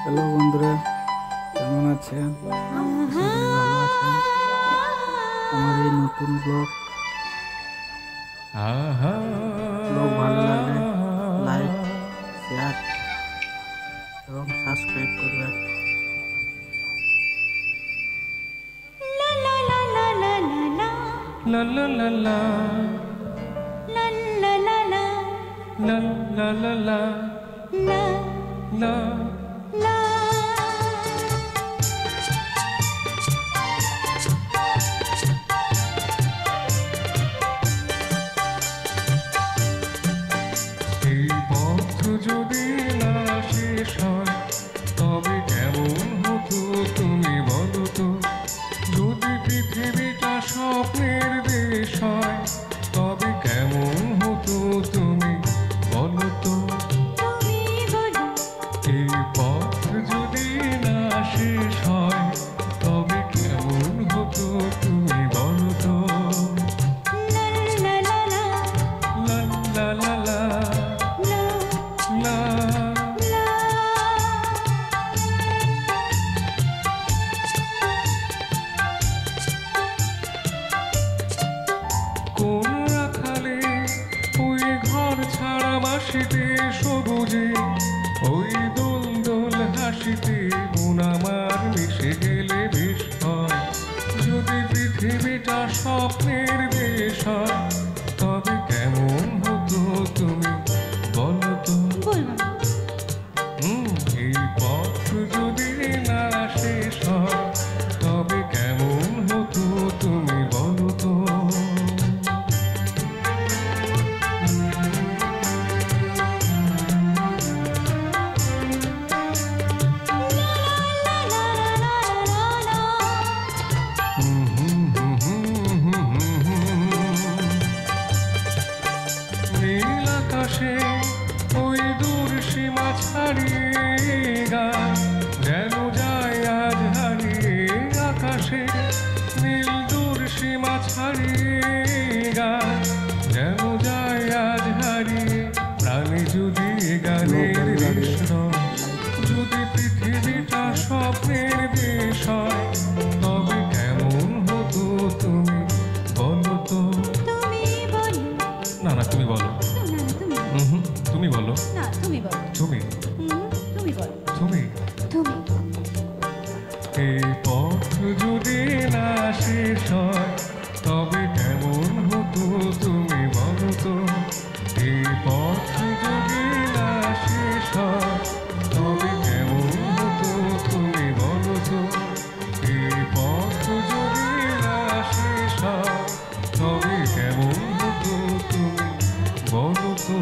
Hello বন্ধুরা, কেমন আছেন? আশা করি ভালো আছেন। আমার এই নতুন ব্লগ ভালো লাগলে লাইক, শেয়ার এবং সাবস্ক্রাইব করবেন। La la la la La la la la la la la la la la la. এই পথ যদি না শেষ হয় তবে কেমন হতো তুমি বলো তো। যদি পৃথিবীটা স্বপ্নের দেশ হয় তবে কেমন হতো তুমি বলো তো। তুমি বলো এই পথ যদি না শেষ হয় তবে কেমন হতো তুমি বলো তো। la la la la লা লা লা লা la লা la. কোন রাখালে ওই ঘর ছাড়া বাসিতে সবুজে ওই দোল দোল হাসিতে মন আমার মিশে গেলে বেশ হয়। যদি পৃথিবীটা স্বপ্নের দেশ হয় তবে কেমন হতো তুমি বলো তো। বলবো না। এই পথ যদি না শেষ হয় তবে কেমন হতো তুমি বলো তো। La la la la la. নীল আকাশে ওই দূর সীমা ছাড়িয়ে গান যেন যায় আজ হারিয়ে। আকাশে নীল দূর সীমা ছাড়িয়ে গান যেন যায় আজ হারিয়ে। প্রাণী যদি এ গানের দেশ নয়, যদি পৃথিবীটা স্বপ্নের দেশ হয় তবে কেমন হতো তুমি বলো তো। তুমি বলো না না তুমি বলো। না তুমি তুমি বলো। না তুমি বলো তুমি তুমি বলো তুমি তুমি. এই পথ যদি না শেষ হয় তবে কেমন হতো তুমি বলো তো। এই পথ যদি না শেষ হয় তবে কেমন হতো তুমি বলো তো। এই পথ যদি না শেষ হয় তবে কেমন হতো তুমি বলো তো।